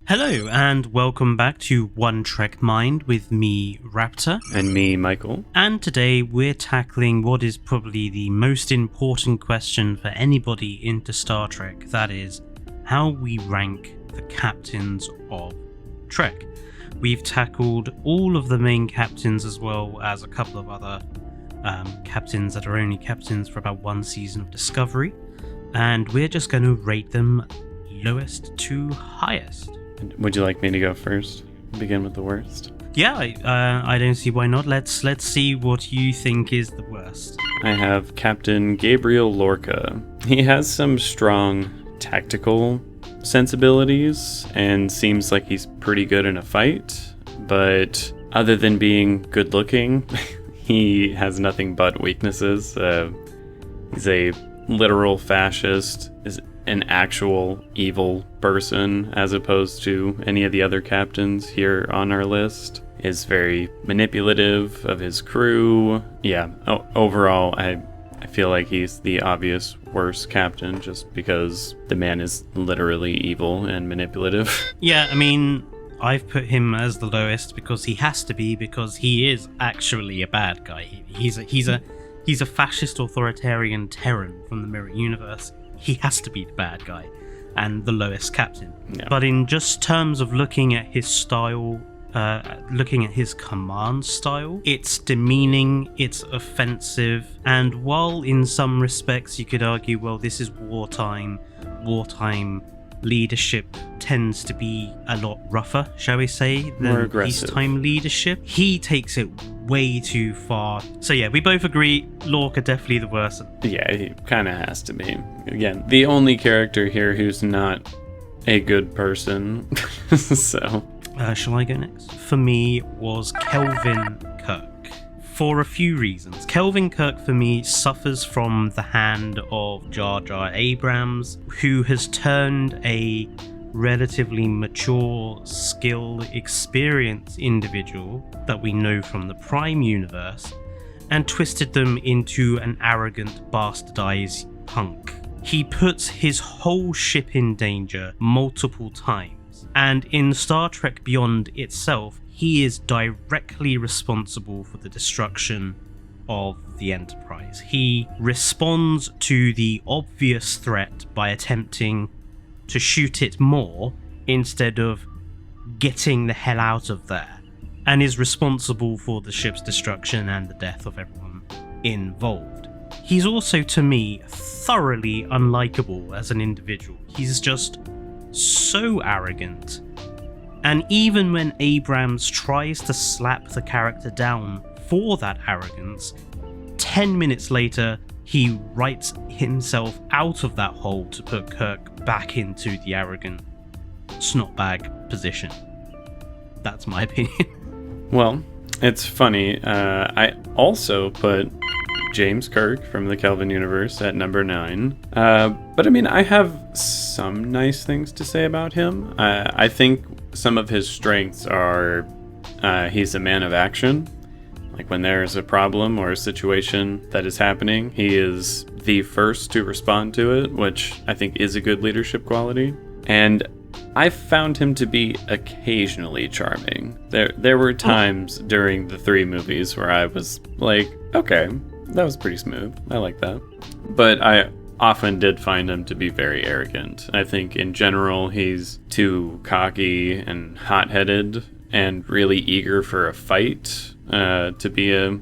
Hello and welcome back to One Trek Mind with me, Raptor. And me, Michael. And today we're tackling what is probably the most important question for anybody into Star Trek. That is, how we rank the captains of Trek. We've tackled all of the main captains as well as a couple of other captains that are only captains for about one season of Discovery. And we're just going to rate them lowest to highest. Would you like me to go first? Begin with the worst? Yeah, I don't see why not. Let's see what you think is the worst. I have Captain Gabriel Lorca. He has some strong tactical sensibilities and seems like he's pretty good in a fight, but other than being good looking, he has nothing but weaknesses. He's a literal fascist, is an actual evil person as opposed to any of the other captains here on our list, is very manipulative of his crew. Yeah, overall I feel like he's the obvious worst captain just because the man is literally evil and manipulative. Yeah, I mean, I've put him as the lowest because he has to be, because he is actually a bad guy. He's a fascist authoritarian Terran from the Mirror Universe. He has to be the bad guy and the lowest captain. Yeah. But in just terms of looking at his style, looking at his command style, it's demeaning, it's offensive, and while in some respects you could argue, well, this is wartime leadership tends to be a lot rougher, shall we say, than peacetime leadership. He takes it way too far. So yeah, we both agree Lorca definitely the worst. Yeah, he kind of has to be. Again, the only character here who's not a good person. So shall I go next? For me was Kelvin Kirk. For a few reasons. Kelvin Kirk for me suffers from the hand of j.j.abrams, who has turned a relatively mature, skilled, experienced individual that we know from the Prime universe and twisted them into an arrogant, bastardized punk. He puts his whole ship in danger multiple times, and in Star Trek Beyond itself, he is directly responsible for the destruction of the Enterprise. He responds to the obvious threat by attempting to shoot it more instead of getting the hell out of there, and is responsible for the ship's destruction and the death of everyone involved. He's also, to me, thoroughly unlikable as an individual. He's just so arrogant. And even when Abrams tries to slap the character down for that arrogance, 10 minutes later, he writes himself out of that hole to put Kirk back into the arrogant snotbag position. That's my opinion. Well, it's funny. I also put James Kirk from the Kelvin universe at number 9. But I mean, I have some nice things to say about him. I think some of his strengths are he's a man of action. Like when there's a problem or a situation that is happening, he is the first to respond to it, which I think is a good leadership quality. And I found him to be occasionally charming. There were times during the 3 movies where I was like, okay, that was pretty smooth. I like that. But I often did find him to be very arrogant. I think in general he's too cocky and hot-headed and really eager for a fight to be a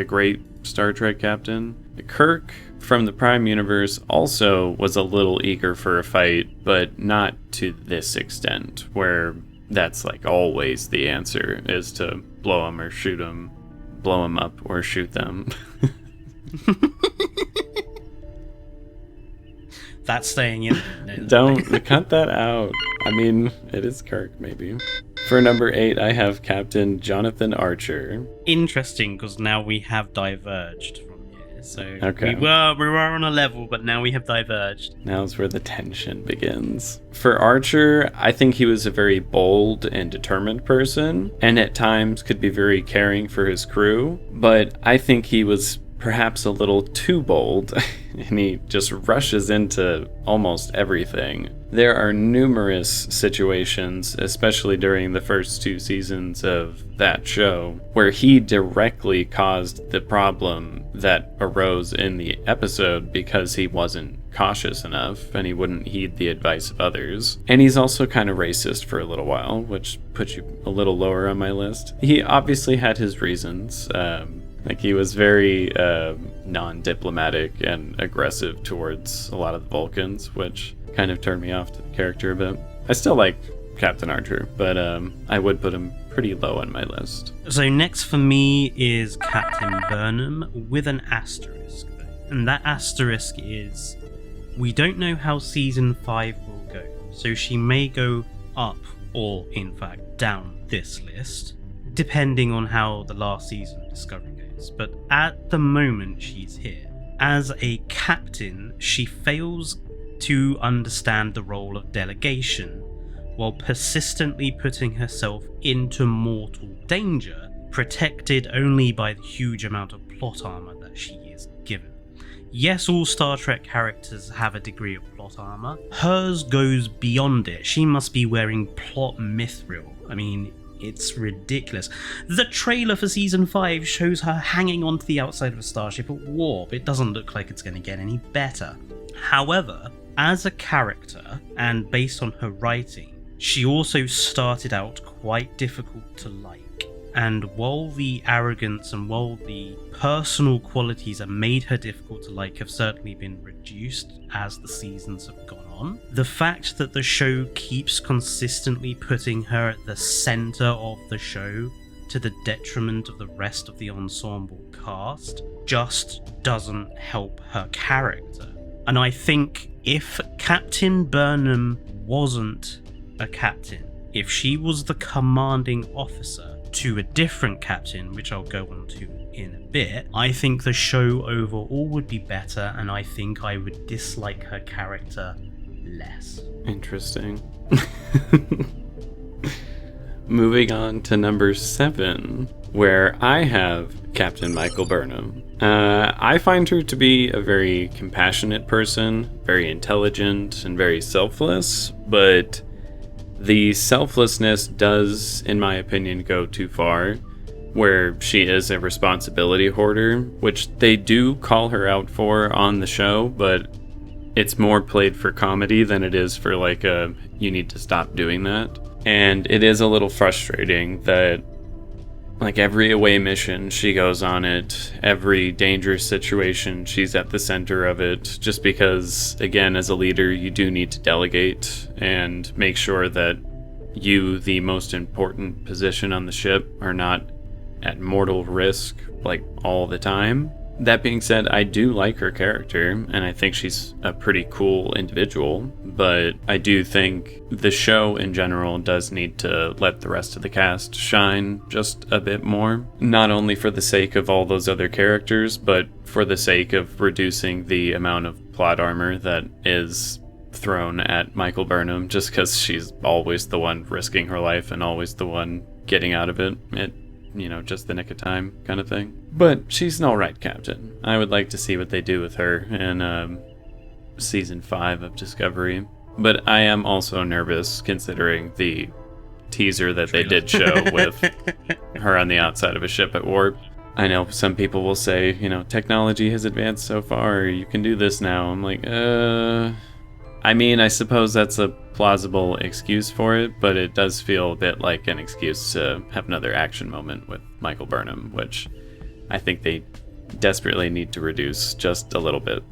great Star Trek captain. Kirk from the Prime universe also was a little eager for a fight, but not to this extent, where that's like always the answer is to blow him or shoot him, blow him up or shoot them. That's staying in. Don't cut that out. I mean, it is Kirk, maybe. For number 8, I have Captain Jonathan Archer. Interesting, because now we have diverged from here. So okay. we were on a level, but now we have diverged. Now's where the tension begins. For Archer, I think he was a very bold and determined person, and at times could be very caring for his crew, but I think he was perhaps a little too bold, and he just rushes into almost everything. There are numerous situations, especially during the first 2 seasons of that show, where he directly caused the problem that arose in the episode because he wasn't cautious enough and he wouldn't heed the advice of others. And he's also kind of racist for a little while, which puts you a little lower on my list. He obviously had his reasons. Like, he was very non-diplomatic and aggressive towards a lot of the Vulcans, which kind of turned me off to the character a bit. I still like Captain Archer, but I would put him pretty low on my list. So next for me is Captain Burnham with an asterisk. And that asterisk is, we don't know how season 5 will go. So she may go up or, in fact, down this list, depending on how the last season of Discovery goes. But at the moment, she's here. As a captain, she fails to understand the role of delegation, while persistently putting herself into mortal danger, protected only by the huge amount of plot armor that she is given. Yes, all Star Trek characters have a degree of plot armor. Hers goes beyond it. She must be wearing plot mithril. I mean, it's ridiculous. The trailer for season 5 shows her hanging onto the outside of a starship at warp. It doesn't look like it's going to get any better. However, as a character, and based on her writing, she also started out quite difficult to like. And while the arrogance and while the personal qualities that made her difficult to like have certainly been reduced as the seasons have gone on, the fact that the show keeps consistently putting her at the center of the show to the detriment of the rest of the ensemble cast just doesn't help her character. And I think if Captain Burnham wasn't a captain, if she was the commanding officer to a different captain, which I'll go on to in a bit, I think the show overall would be better, and I think I would dislike her character less. Interesting. Moving on to number 7, where I have Captain Michael Burnham. I find her to be a very compassionate person, very intelligent, and very selfless, but the selflessness does, in my opinion, go too far, where she is a responsibility hoarder, which they do call her out for on the show, but it's more played for comedy than it is for like a, you need to stop doing that. And it is a little frustrating that like every away mission, she goes on it. Every dangerous situation, she's at the center of it. Just because, again, as a leader, you do need to delegate and make sure that you, the most important position on the ship, are not at mortal risk, like, all the time. That being said, I do like her character, and I think she's a pretty cool individual, but I do think the show in general does need to let the rest of the cast shine just a bit more. Not only for the sake of all those other characters, but for the sake of reducing the amount of plot armor that is thrown at Michael Burnham, just because she's always the one risking her life and always the one getting out of it. Just the nick of time kind of thing. But she's an alright captain. I would like to see what they do with her in season 5 of Discovery. But I am also nervous considering the teaser that they did show with her on the outside of a ship at warp. I know some people will say, technology has advanced so far, you can do this now. I'm like, I mean, I suppose that's a plausible excuse for it, but it does feel a bit like an excuse to have another action moment with Michael Burnham, which I think they desperately need to reduce just a little bit.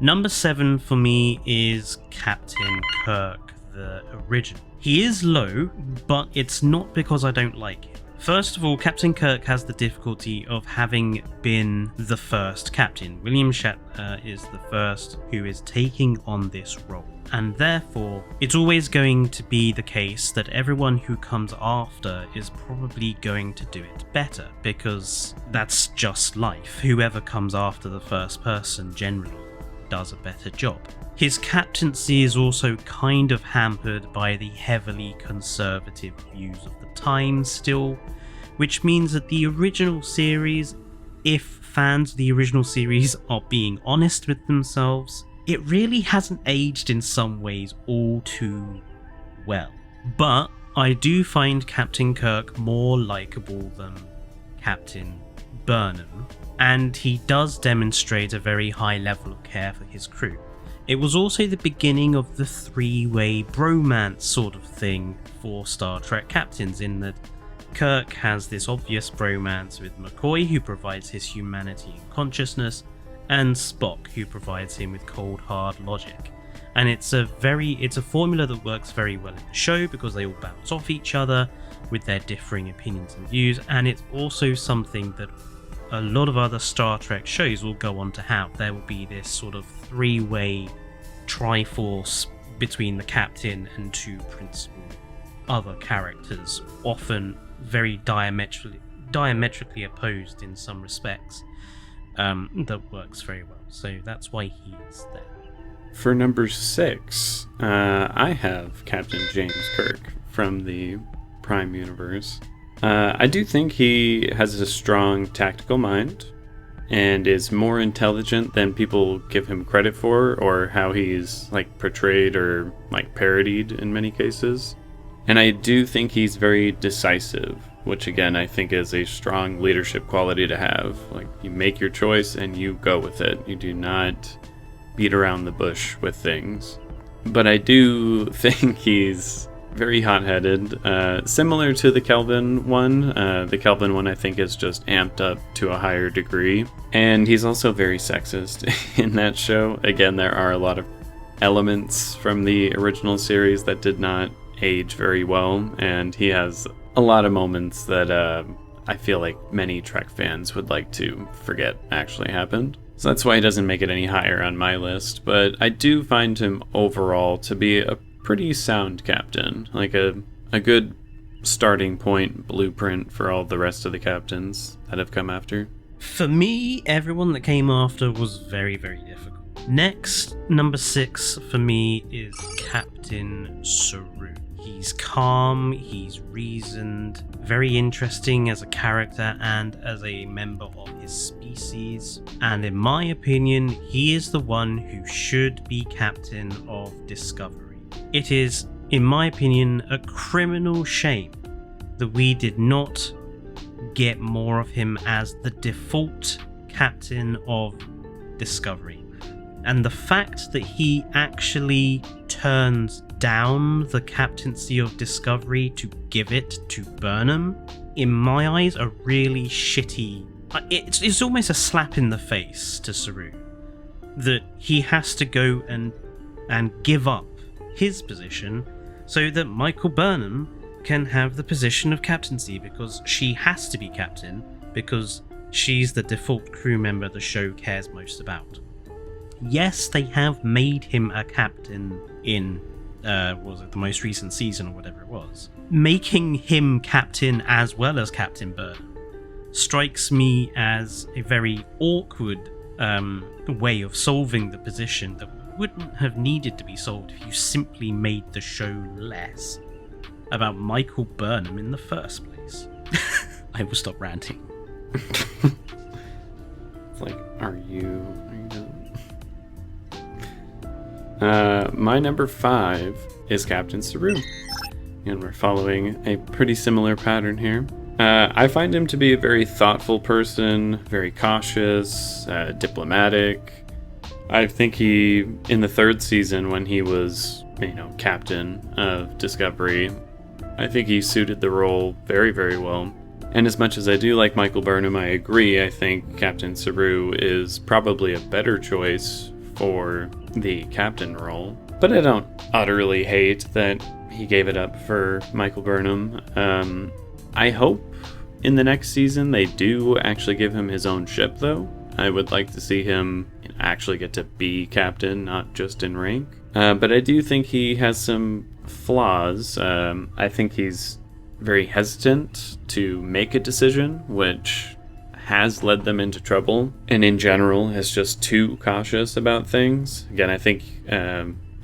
Number 7 for me is Captain Kirk, the original. He is low, but it's not because I don't like him. First of all, Captain Kirk has the difficulty of having been the first captain. William Shatner is the first who is taking on this role. And therefore, it's always going to be the case that everyone who comes after is probably going to do it better, because that's just life. Whoever comes after the first person generally does a better job. His captaincy is also kind of hampered by the heavily conservative views of the time still, which means that the original series if fans of the original series are being honest with themselves, it really hasn't aged in some ways all too well. But I do find Captain Kirk more likeable than Captain Burnham, and he does demonstrate a very high level of care for his crew. It was also the beginning of the three-way bromance sort of thing for Star Trek captains, in that Kirk has this obvious bromance with McCoy, who provides his humanity and consciousness, and Spock, who provides him with cold hard logic. And it's a formula that works very well in the show because they all bounce off each other with their differing opinions and views, and it's also something that a lot of other Star Trek shows will go on to have. There will be this sort of three-way triforce between the captain and two principal other characters, often very diametrically opposed in some respects, that works very well. So that's why he's there. For number 6, I have Captain James Kirk from the Prime universe. I do think he has a strong tactical mind and is more intelligent than people give him credit for, or how he's portrayed or parodied in many cases. And I do think he's very decisive, which again I think is a strong leadership quality to have. You make your choice and you go with it. You do not beat around the bush with things. But I do think he's very hot-headed, similar to the Kelvin one. The Kelvin one I think is just amped up to a higher degree. And he's also very sexist in that show. Again, there are a lot of elements from the original series that did not age very well, and he has a lot of moments that I feel like many Trek fans would like to forget actually happened. So that's why he doesn't make it any higher on my list, but I do find him overall to be a pretty sound captain, a good starting point blueprint for all the rest of the captains that have come after. For me, everyone that came after was very, very difficult. Next, number 6 for me is Captain Saru. He's calm, he's reasoned, very interesting as a character and as a member of his species, and in my opinion, he is the one who should be captain of Discovery. It is, in my opinion, a criminal shame that we did not get more of him as the default captain of Discovery. And the fact that he actually turns down the captaincy of Discovery to give it to Burnham, in my eyes, a really shitty... It's almost a slap in the face to Saru that he has to go and give up his position so that Michael Burnham can have the position of captaincy, because she has to be captain because she's the default crew member the show cares most about. Yes, they have made him a captain in was it the most recent season or whatever it was. Making him captain as well as Captain Burnham strikes me as a very awkward way of solving the position that wouldn't have needed to be solved if you simply made the show less about Michael Burnham in the first place. I will stop ranting. It's are you done? My number 5 is Captain Saru, and we're following a pretty similar pattern here. I find him to be a very thoughtful person, very cautious, diplomatic. I think he, in the 3rd season when he was, captain of Discovery, I think he suited the role very, very well. And as much as I do like Michael Burnham, I agree, I think Captain Saru is probably a better choice for the captain role. But I don't utterly hate that he gave it up for Michael Burnham. I hope in the next season they do actually give him his own ship, though. I would like to see him actually get to be captain, not just in rank. But I do think he has some flaws. I think he's very hesitant to make a decision, which has led them into trouble, and in general is just too cautious about things. Again, I think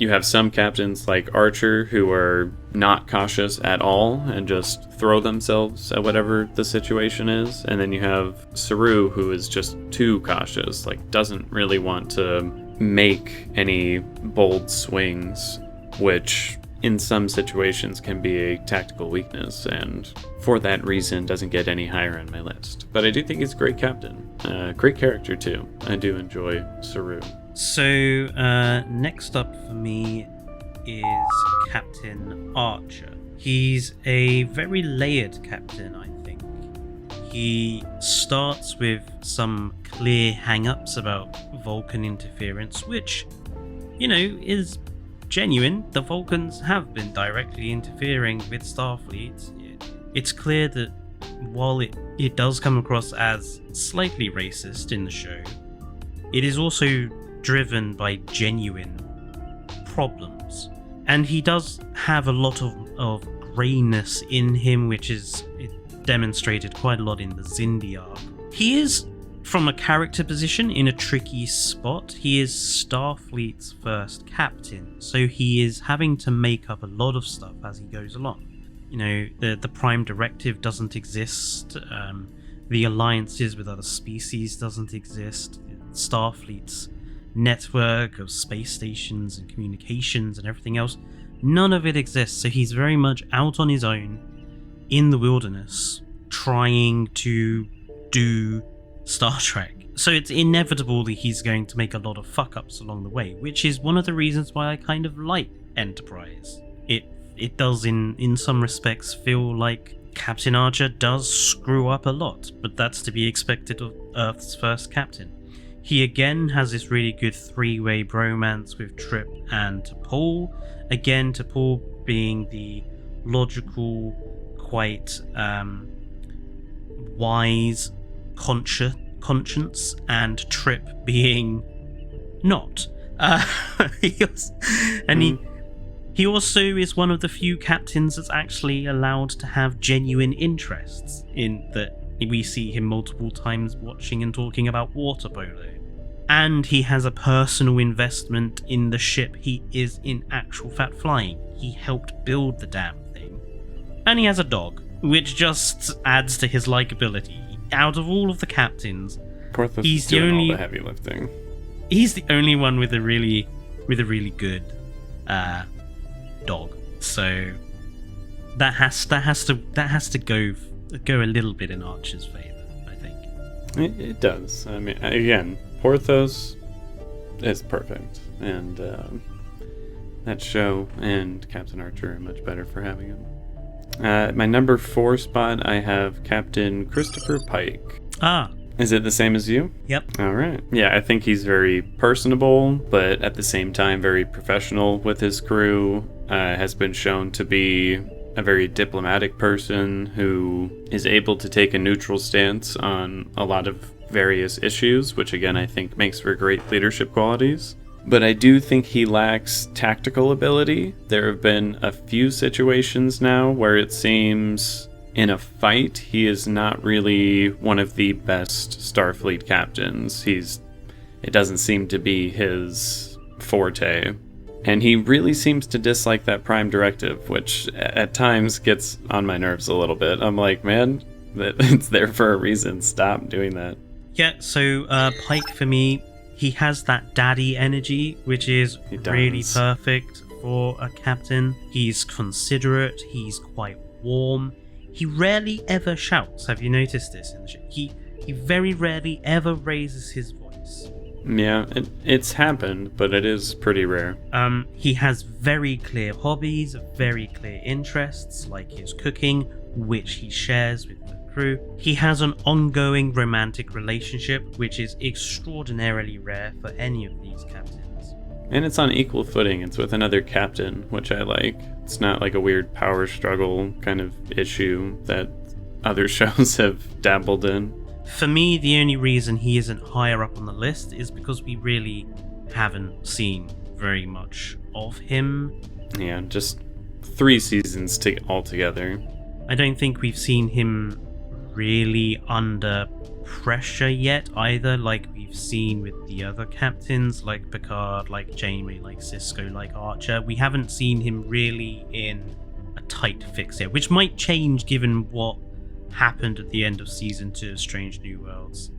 you have some captains like Archer who are not cautious at all and just throw themselves at whatever the situation is. And then you have Saru, who is just too cautious, like doesn't really want to make any bold swings, which in some situations can be a tactical weakness, and for that reason doesn't get any higher on my list. But I do think he's a great captain. Great character too. I do enjoy Saru. So next up for me is Captain Archer. He's a very layered captain, I think. He starts with some clear hang-ups about Vulcan interference, which, you know, is genuine. The Vulcans have been directly interfering with Starfleet. It's clear that while it does come across as slightly racist in the show, it is also driven by genuine problems. And he does have a lot of greyness in him, which is demonstrated quite a lot in the Xindi arc. He is, from a character position, in a tricky spot. He is Starfleet's first captain, so he is having to make up a lot of stuff as he goes along. You know, the Prime Directive doesn't exist, the alliances with other species doesn't exist, Starfleet's network of space stations and communications and everything else, none of it exists, so he's very much out on his own in the wilderness trying to do Star Trek. So it's inevitable that he's going to make a lot of fuck-ups along the way, which is one of the reasons why I kind of like Enterprise. It does in some respects feel like Captain Archer does screw up a lot, but that's to be expected of Earth's first captain. He again has this really good three-way bromance with Trip and T'Pol. Again, T'Pol being the logical, quite wise conscience, and Trip being not. He also is one of the few captains that's actually allowed to have genuine interests, in that we see him multiple times watching and talking about water polo. And he has a personal investment in the ship he is in actual fact flying. He helped build the damn thing. And he has a dog, which just adds to his likability. Out of all of the captains, Porthos he's is the doing only all the heavy lifting. He's the only one with a really good dog. So that has to go a little bit in Archer's favor, I think. It does. I mean, again, Porthos is perfect, and that show and Captain Archer are much better for having him. My number 4 spot, I have Captain Christopher Pike. Ah. Is it the same as you? Yep. All right. Yeah, I think he's very personable, but at the same time very professional with his crew. Has been shown to be a very diplomatic person who is able to take a neutral stance on a lot of various issues, which again I think makes for great leadership qualities. But I do think he lacks tactical ability. There have been a few situations now where it seems in a fight he is not really one of the best Starfleet captains. It doesn't seem to be his forte. And he really seems to dislike that Prime Directive, which at times gets on my nerves a little bit. I'm like, man, it's there for a reason. Stop doing that. Yeah, so Pike for me, he has that daddy energy, which is really perfect for a captain. He's considerate, he's quite warm. He rarely ever shouts. Have you noticed this in the show? He very rarely ever raises his voice. Yeah, it's happened, but it is pretty rare. He has very clear hobbies, very clear interests, like his cooking, which he shares with the crew. He has an ongoing romantic relationship, which is extraordinarily rare for any of these captains. And it's on equal footing. It's with another captain, which I like. It's not like a weird power struggle kind of issue that other shows have dabbled in. For me, the only reason he isn't higher up on the list is because we really haven't seen very much of him. Yeah, just 3 seasons altogether. I don't think we've seen him really under pressure yet either, like we've we've seen with the other captains, like Picard, like Janeway, like Sisko, like Archer. We haven't seen him really in a tight fix yet, which might change given what happened at the end of Season 2 of Strange New Worlds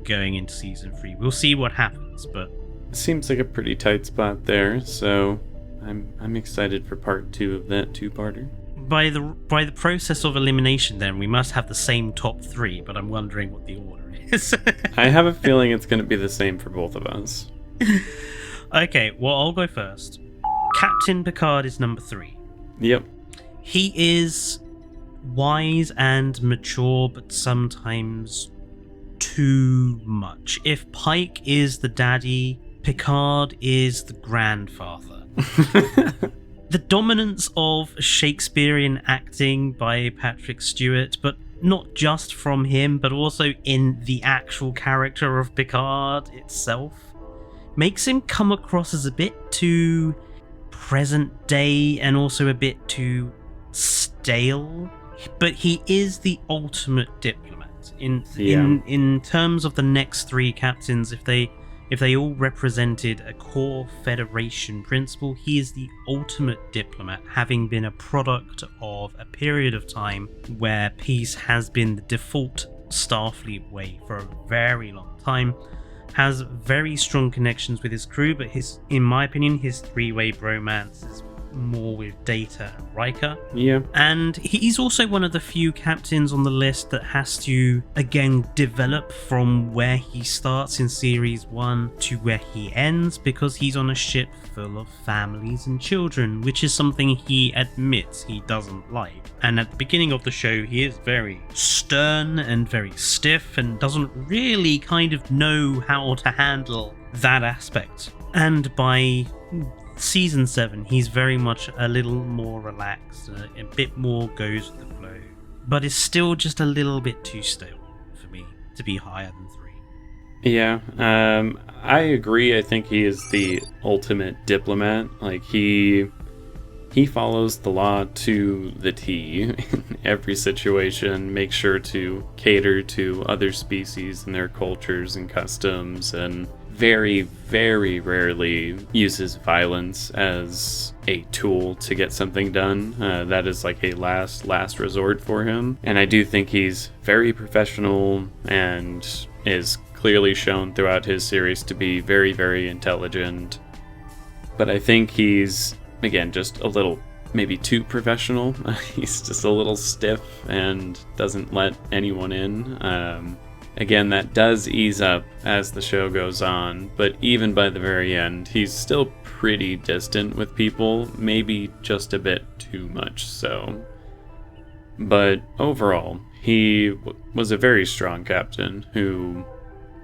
going into Season 3. We'll see what happens, but... Seems like a pretty tight spot there, so I'm excited for part 2 of that two-parter. By the process of elimination, then, we must have the same top 3, but I'm wondering what the order is. I have a feeling it's going to be the same for both of us. Okay, well, I'll go first. Captain Picard is number 3. Yep. He is wise and mature, but sometimes too much. If Pike is the daddy, Picard is the grandfather. The dominance of Shakespearean acting by Patrick Stewart, but not just from him, but also in the actual character of Picard itself, makes him come across as a bit too present day and also a bit too stale. But he is the ultimate diplomat. In terms of the next 3 captains, if they all represented a core Federation principle, he is the ultimate diplomat, having been a product of a period of time where peace has been the default Starfleet way for a very long time, has very strong connections with his crew, but in my opinion, his 3-way bromance is more with Data and Riker. Yeah. And he's also one of the few captains on the list that has to, again, develop from where he starts in Series 1 to where he ends, because he's on a ship full of families and children, which is something he admits he doesn't like. And at the beginning of the show, he is very stern and very stiff and doesn't really kind of know how to handle that aspect. And by Season 7, he's very much a little more relaxed, a bit more goes with the flow, but is still just a little bit too stale for me to be higher than 3. Yeah, I agree. I think he is the ultimate diplomat. Like, he follows the law to the T in every situation, makes sure to cater to other species and their cultures and customs, and very, very rarely uses violence as a tool to get something done. That is like a last resort for him. And I do think he's very professional and is clearly shown throughout his series to be very, very intelligent. But I think he's, again, just a little maybe too professional. He's just a little stiff and doesn't let anyone in. Again, that does ease up as the show goes on, but even by the very end, he's still pretty distant with people, maybe just a bit too much so. But overall, he was a very strong captain who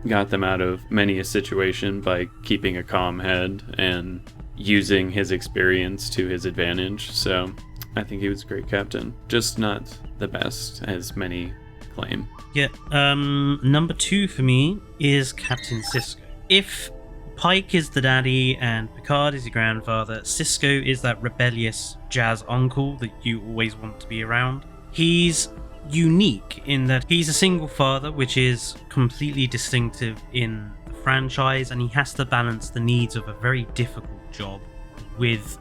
got them out of many a situation by keeping a calm head and using his experience to his advantage. So I think he was a great captain, just not the best, as many claim. Yeah, number 2 for me is Captain Sisko. If Pike is the daddy and Picard is your grandfather, Sisko is that rebellious jazz uncle that you always want to be around. He's unique in that he's a single father, which is completely distinctive in the franchise, and he has to balance the needs of a very difficult job with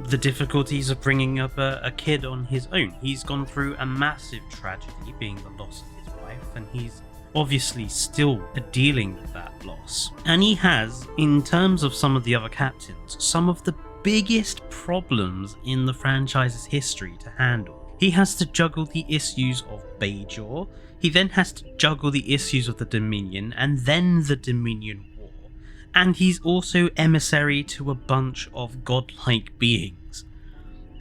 the difficulties of bringing up a kid on his own. He's gone through a massive tragedy, being the loss of his wife, and he's obviously still dealing with that loss. And he has, in terms of some of the other captains, some of the biggest problems in the franchise's history to handle. He has to juggle the issues of Bajor, he then has to juggle the issues of the Dominion, and then the Dominion War. And he's also emissary to a bunch of godlike beings.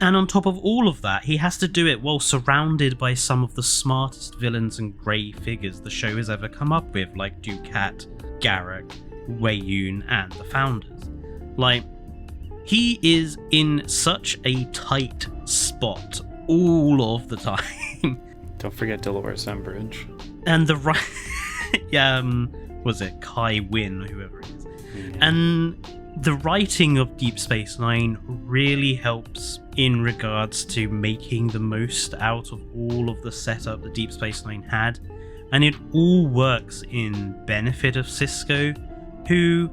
And on top of all of that, he has to do it while surrounded by some of the smartest villains and grey figures the show has ever come up with, like Dukat, Garak, Wei-Yun, and the Founders. Like, he is in such a tight spot all of the time. Don't forget Dolores Umbridge. And the was it Kai Wynn or whoever it is? Yeah. And the writing of Deep Space Nine really helps in regards to making the most out of all of the setup that Deep Space Nine had, And it all works in benefit of Sisko, who,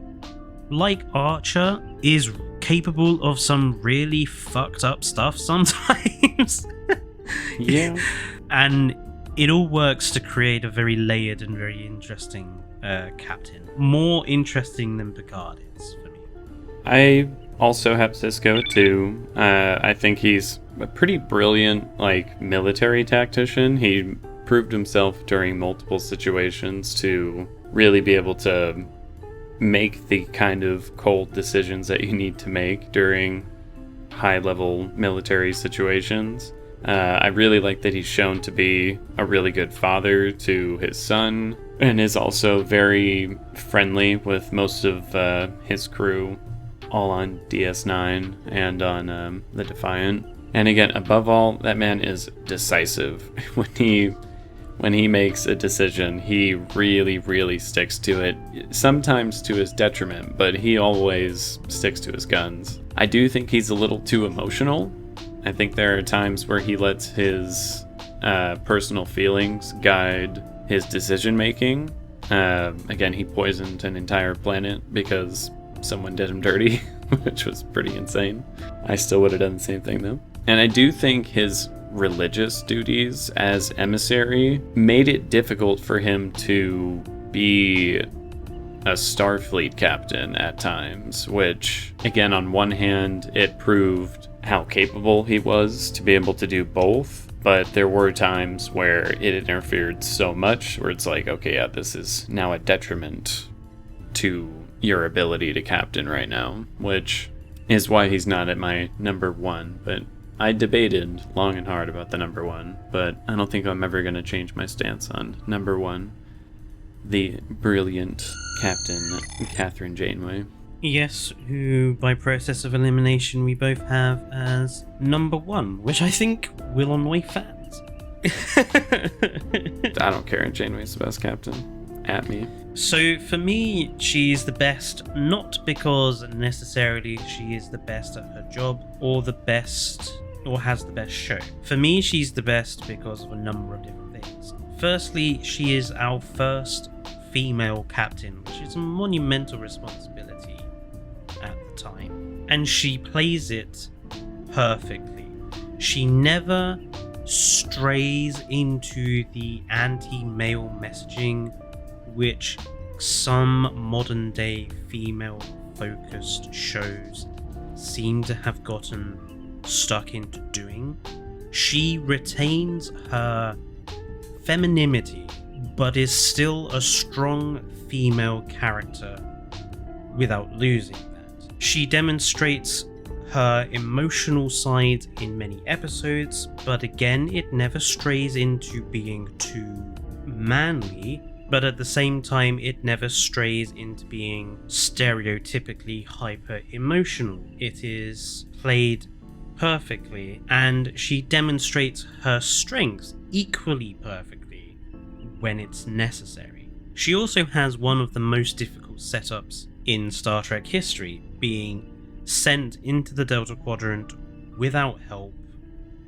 like Archer, is capable of some really fucked up stuff sometimes. Yeah. And it all works to create a very layered and very interesting captain. More interesting than Picard is for me. I also have Sisko too. I think he's a pretty brilliant, military tactician. He proved himself during multiple situations to really be able to make the kind of cold decisions that you need to make during high-level military situations. I really like that he's shown to be a really good father to his son, and is also very friendly with most of his crew, all on DS9 and on the Defiant. And again, above all, that man is decisive. When he makes a decision, he really, really sticks to it, sometimes to his detriment, but he always sticks to his guns. I do think he's a little too emotional. I think there are times where he lets his personal feelings guide his decision making. Again, he poisoned an entire planet because someone did him dirty, which was pretty insane. I still would have done the same thing though. And I do think his religious duties as emissary made it difficult for him to be a Starfleet captain at times, which, again, on one hand, it proved how capable he was to be able to do both, but there were times where it interfered so much where it's like, okay, yeah, this is now a detriment to your ability to captain right now, which is why he's not at my number one. But I debated long and hard about the number one, but I don't think I'm ever going to change my stance on number one, the brilliant Captain Katherine Janeway. Yes, who by process of elimination we both have as number one, which I think will annoy fans. I don't care, Janeway's the best captain. At me. So for me, she's the best, not because necessarily she is the best at her job or the best or has the best show. For me, she's the best because of a number of different things. Firstly, she is our first female captain, which is a monumental responsibility at the time. And she plays it perfectly. She never strays into the anti-male messaging which some modern day female focused shows seem to have gotten stuck into doing. She retains her femininity but is still a strong female character without losing that. She demonstrates her emotional side in many episodes, but again it never strays into being too manly, but at the same time it never strays into being stereotypically hyper emotional. It is played perfectly, and she demonstrates her strengths equally perfectly when it's necessary. She also has one of the most difficult setups in Star Trek history, being sent into the Delta Quadrant without help,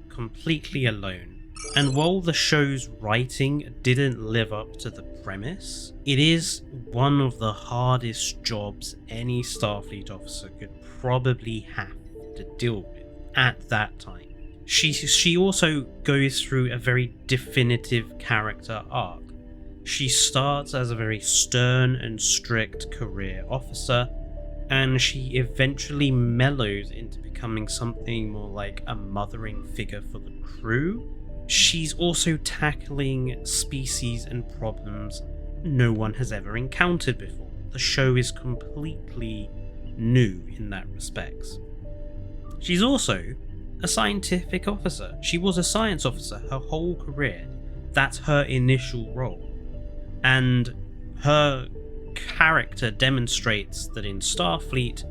completely alone. And while the show's writing didn't live up to the premise, it is one of the hardest jobs any Starfleet officer could probably have to deal with at that time. She also goes through a very definitive character arc. She starts as a very stern and strict career officer, and she eventually mellows into becoming something more like a mothering figure for the crew. She's also tackling species and problems no one has ever encountered before. The show is completely new in that respect. She's also a scientific officer. She was a science officer her whole career. That's her initial role. And her character demonstrates that in Starfleet,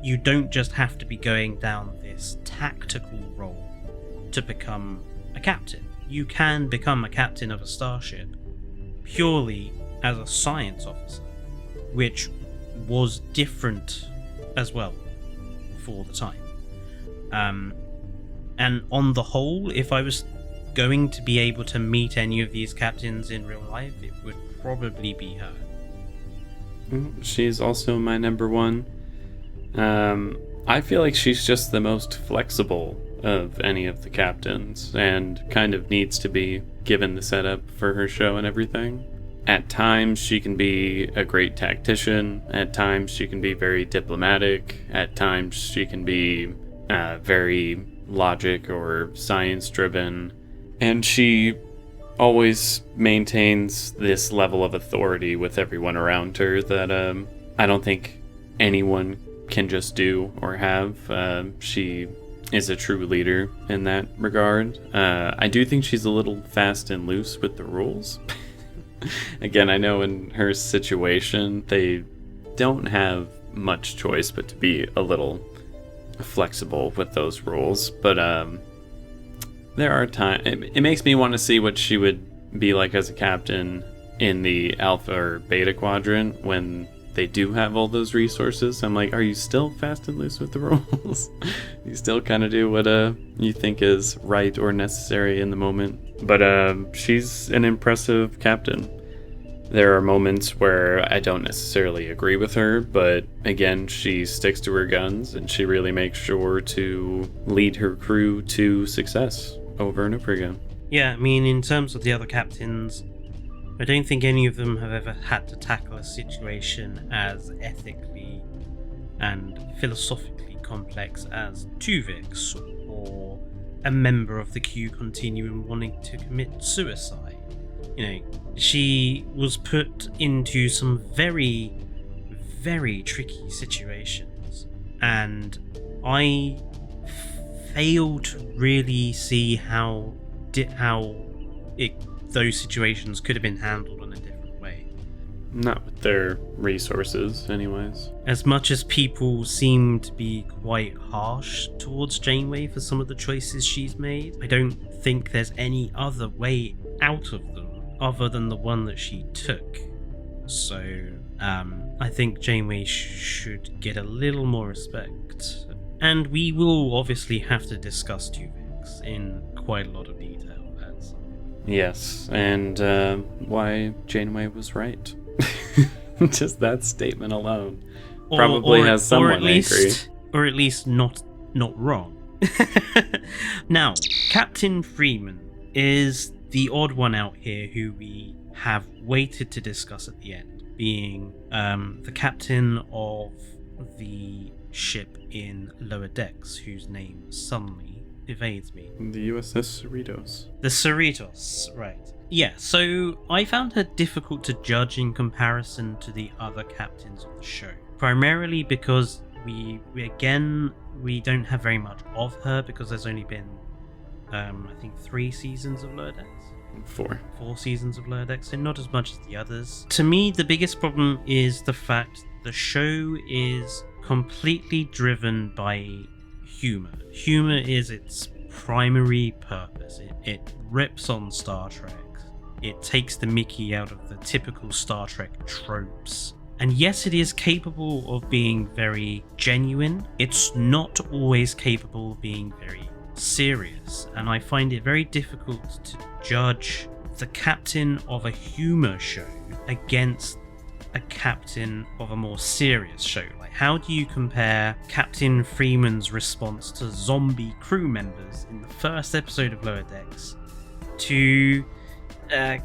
you don't just have to be going down this tactical role to become a captain. You can become a captain of a starship purely as a science officer, which was different as well for the time. And on the whole, if I was going to be able to meet any of these captains in real life, it would probably be her. She's also my number one. I feel like she's just the most flexible of any of the captains, and kind of needs to be, given the setup for her show and everything. At times she can be a great tactician, at times she can be very diplomatic, at times she can be very logic or science driven, and she always maintains this level of authority with everyone around her that I don't think anyone can just do or have. She is a true leader in that regard. I do think she's a little fast and loose with the rules. Again, I know in her situation they don't have much choice but to be a little flexible with those rules, but there are times it makes me want to see what she would be like as a captain in the Alpha or Beta quadrant when they do have all those resources. I'm like, are you still fast and loose with the rules? You still kind of do what you think is right or necessary in the moment. But she's an impressive captain. There are moments where I don't necessarily agree with her, but again, she sticks to her guns and she really makes sure to lead her crew to success over and over again. Yeah, I mean, in terms of the other captains, I don't think any of them have ever had to tackle a situation as ethically and philosophically complex as Tuvix or a member of the Q Continuum wanting to commit suicide. You know, she was put into some very, very tricky situations, and I fail to really see how those situations could have been handled in a different way. Not with their resources, anyways. As much as people seem to be quite harsh towards Janeway for some of the choices she's made, I don't think there's any other way out of them other than the one that she took. So, I think Janeway should get a little more respect. And we will obviously have to discuss Tuvix in quite a lot of detail. Yes, and why Janeway was right. Just that statement alone probably has someone angry. Or at least not wrong. Now, Captain Freeman is the odd one out here who we have waited to discuss at the end, being the captain of the ship in Lower Decks, whose name suddenly evades me. The USS Cerritos. The Cerritos, right. Yeah, so I found her difficult to judge in comparison to the other captains of the show. Primarily because we don't have very much of her, because there's only been, I think 3 seasons of Lower Decks. 4 seasons of Lower Decks, so not as much as the others. To me, the biggest problem is the fact the show is completely driven by humor. Humor is its primary purpose. It rips on Star Trek. It takes the mickey out of the typical Star Trek tropes. And yes, it is capable of being very genuine. It's not always capable of being very serious. And I find it very difficult to judge the captain of a humor show against a captain of a more serious show. Like, how do you compare Captain Freeman's response to zombie crew members in the first episode of Lower Decks to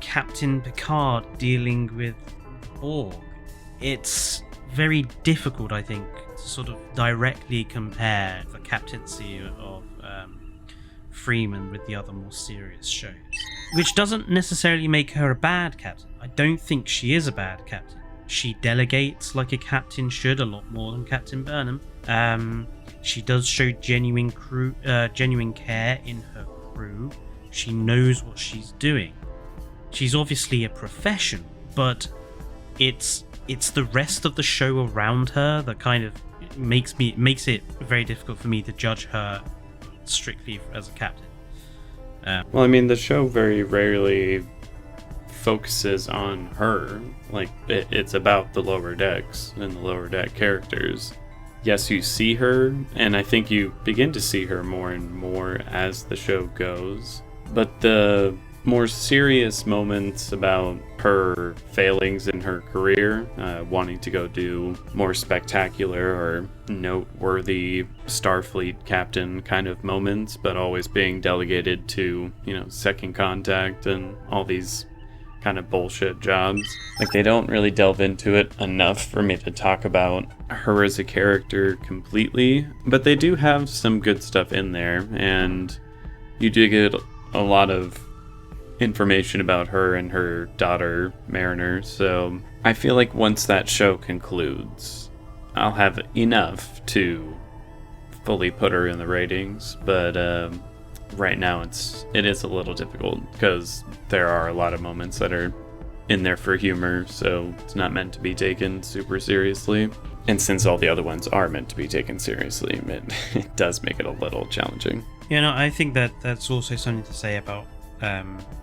Captain Picard dealing with Borg? It's very difficult, I think, to sort of directly compare the captaincy of Freeman with the other more serious shows. Which doesn't necessarily make her a bad captain. I don't think she is a bad captain. She delegates like a captain should, a lot more than Captain Burnham. She does show genuine care in her crew. She knows what she's doing. She's obviously a professional, but it's the rest of the show around her that kind of makes it very difficult for me to judge her strictly as a captain. Well, I mean, the show very rarely focuses on her. Like, it's about the Lower Decks and the Lower Deck characters. Yes, you see her, and I think you begin to see her more and more as the show goes, But the more serious moments about her failings in her career, wanting to go do more spectacular or noteworthy Starfleet captain kind of moments, but always being delegated to, second contact and all these kind of bullshit jobs. Like, they don't really delve into it enough for me to talk about her as a character completely, but they do have some good stuff in there, and you do get a lot of information about her and her daughter Mariner. So I feel like once that show concludes, I'll have enough to fully put her in the ratings, but right now it is a little difficult because there are a lot of moments that are in there for humor, so it's not meant to be taken super seriously. And since all the other ones are meant to be taken seriously, it does make it a little challenging. I think that's also something to say about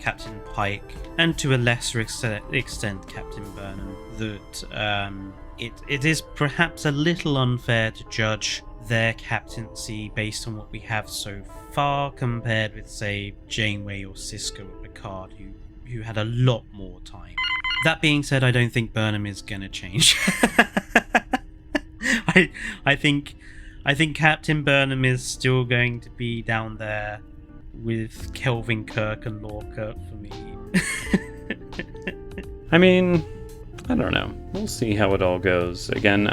Captain Pike, and to a lesser extent Captain Burnham, that it is perhaps a little unfair to judge their captaincy based on what we have so far compared with, say, Janeway or Sisko or Picard, who had a lot more time. That being said, I don't think Burnham is going to change. I think Captain Burnham is still going to be down there with Kelvin Kirk and Lorca for me. I mean, I don't know. We'll see how it all goes. Again,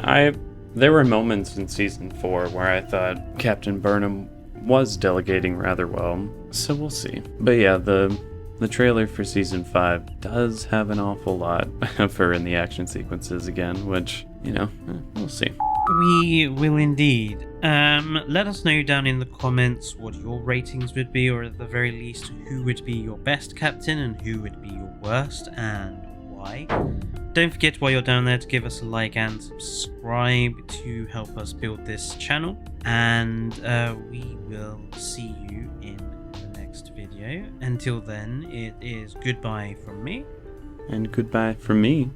there were moments in season 4 where I thought Captain Burnham was delegating rather well, so we'll see. But yeah, the trailer for season 5 does have an awful lot of her in the action sequences again, which, we'll see. We will indeed. Let us know down in the comments what your ratings would be, or at the very least, who would be your best captain and who would be your worst, and why. Don't forget while you're down there to give us a like and subscribe to help us build this channel. And we will see you in the next video. Until then, it is goodbye from me. And goodbye from me.